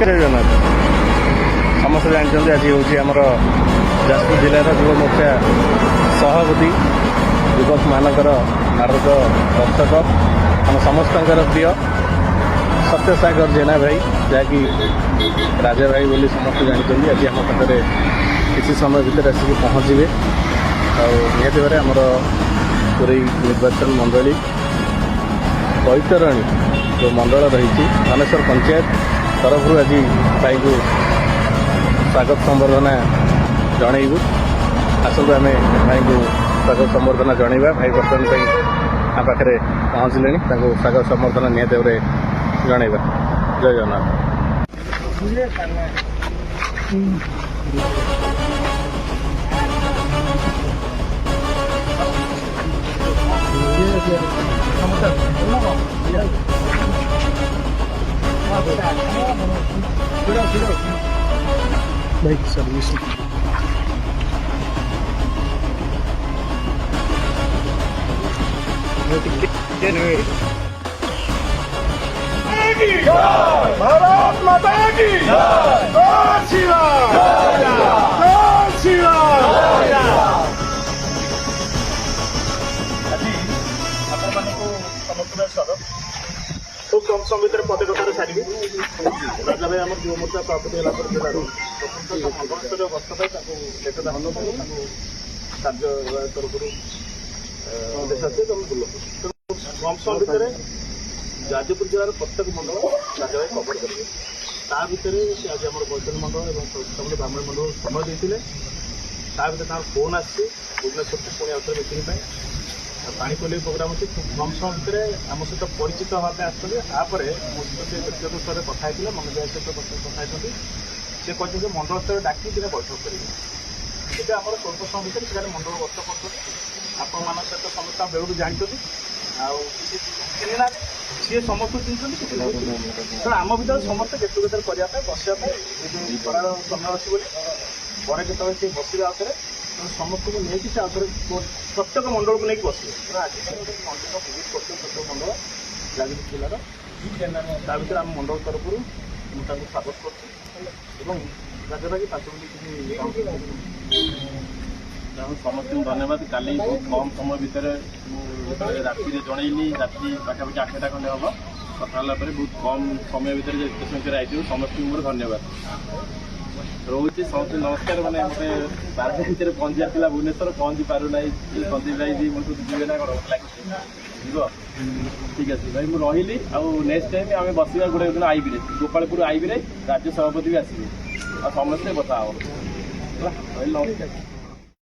ନମସ୍କାର ଜଗନ୍ନାଥ। ସମସ୍ତେ ଜାଣିଛନ୍ତି ଆଜି ହେଉଛି ଆମର ଯାଜପୁର ଜିଲ୍ଲାର ଯୁବ ମୋର୍ଚ୍ଚା ସଭାପତି ଯୁବକମାନଙ୍କର ମାରକ ଦର୍ଶକ ଆମ ସମସ୍ତଙ୍କର ପ୍ରିୟ ସତ୍ୟସାଗର ଜେନା ଭାଇ, ଯାହାକି ରାଜା ଭାଇ ବୋଲି ସମସ୍ତେ ଜାଣିଛନ୍ତି, ଆଜି ଆମ ପାଖରେ କିଛି ସମୟ ଭିତରେ ଆସିକି ପହଞ୍ଚିବେ। ଆଉ ନିହାତି ଭାବରେ ଆମର ପୁରୀ ନିର୍ବାଚନ ମଣ୍ଡଳୀ ବୈତରଣୀ ଯେଉଁ ମଣ୍ଡଳ ରହିଛି ଧନେଶ୍ୱର ପଞ୍ଚାୟତ ତରଫରୁ ଆଜି ଭାଇଙ୍କୁ ସ୍ୱାଗତ ସମ୍ବର୍ଦ୍ଧନା ଜଣାଇବୁ। ଆସନ୍ତୁ ଆମେ ଭାଇଙ୍କୁ ସ୍ୱାଗତ ସମ୍ବର୍ଦ୍ଧନା ଜଣାଇବା। ଭାଇ ବର୍ତ୍ତମାନ ପାଇଁ ଆମ ପାଖରେ ପହଞ୍ଚିଲେଣି, ତାଙ୍କୁ ସ୍ୱାଗତ ସମ୍ବର୍ଦ୍ଧନା ନିହାତି ଭାବରେ ଜଣାଇବା। ଜୟ ଜଗନ୍ନାଥ। बाइक सर्विस भारत माता की जय श्री राम, जय श्री राम। खूब कम समय भितर पदे कथा सारे राजा भाई आम युव मोर्चा सभापति है प्रथम गस्त कार्य तरफ कम समय भितर जाजपुर जिलार प्रत्येक मंडल राजा भाई कवर करेंगे। ता भितर आज आम बैतन मंडल और ब्राह्मण मंडल समय देते फोन आसी भुवनेश्वर से पुणी आउे मीटिंग पानी पल्ली प्रोग्राम अच्छी कम समय भितर आम सहित परिचित हाँपे आसपर मो सहित व्यक्तिगत स्तर में कथा मनोज भाई सहित कथा सी कहते मंडल स्तर डाक बैठक करेंगे। ଏବେ ଆମର ସ୍ୱଳ୍ପ ସମୟ ଭିତରେ ସେଠାରେ ମଣ୍ଡଳ ଗସ୍ତ କରୁଛନ୍ତି। ଆପଣମାନଙ୍କ ସହିତ ସମସ୍ତଙ୍କ ବେଳକୁ ଜାଣିଛନ୍ତି, ଆଉ କିଛି ଚିହ୍ନି ନାହାନ୍ତି, ସିଏ ସମସ୍ତଙ୍କୁ ଚିହ୍ନିଛନ୍ତି। ତେଣୁ ଆମ ଭିତରେ ସମସ୍ତେ ଗେଟ୍ ଟୁଗେଦର କରିବା ପାଇଁ ବସିବା ପାଇଁ ଏବେ ଖରାର ସମୟ ଅଛି ବୋଲି ପରେ ଯେତେବେଳେ ସେ ବସିବେ ଆଉଥରେ, ତେଣୁ ସମସ୍ତଙ୍କୁ ନେଇକି ସେ ଆଉଥରେ ପ୍ରତ୍ୟେକ ମଣ୍ଡଳକୁ ନେଇକି ବସିବେ। ତେଣୁ ଆଜି ଗୋଟେ ମଣ୍ଡଳ ଭିଜିଟ୍ କରୁଛନ୍ତି ପ୍ରତ୍ୟେକ ମଣ୍ଡଳ ଯାଜପୁର ଜିଲ୍ଲାର, ତା ଭିତରେ ଆମ ମଣ୍ଡଳ ତରଫରୁ ମୁଁ ତାଙ୍କୁ ସ୍ୱାଗତ କରୁଛି ଏବଂ ରାଜଭାଗୀ 5 ମିନିଟ୍ ସମସ୍ତଙ୍କୁ ଧନ୍ୟବାଦ। କାଲି ବହୁତ କମ୍ ସମୟ ଭିତରେ ମୁଁ ରାତିରେ ଜଣେଇଲି, ରାତି ପାଖାପାଖି 8ଟା ଖଣ୍ଡେ ହେବ କଥା ହେଲା ପରେ ବହୁତ କମ୍ ସମୟ ଭିତରେ ଏତେ ସଂଖ୍ୟାରେ ଆସିଥିବ ସମସ୍ତଙ୍କୁ ମୋର ଧନ୍ୟବାଦ ରହୁଛି। ସମସ୍ତେ ନମସ୍କାର। ମାନେ ମୋତେ 12 ଭିତରେ ପହଞ୍ଚିବାର ଥିଲା ଭୁବନେଶ୍ୱର, ପହଞ୍ଚି ପାରୁନାହିଁ। ସନ୍ଦୀପ ଭାଇ ବି ମୋ ସହିତ ଯିବେ ନା କ'ଣ ଲାଗିଛି, ଯିବ? ଠିକ୍ ଅଛି ଭାଇ, ମୁଁ ରହିଲି। ଆଉ ନେକ୍ସଟ ଟାଇମ୍ ଆମେ ବସିବା ଗୋଟେ ଦିନ ଆଇବିରେ, ଗୋପାଳପୁର ଆଇବିରେ ରାଜ୍ୟ ସଭାପତି ବି ଆସିବେ, ଆଉ ସମସ୍ତେ କଥା ହେବ ହେଲା। ରହିଲି, ନମସ୍କାର।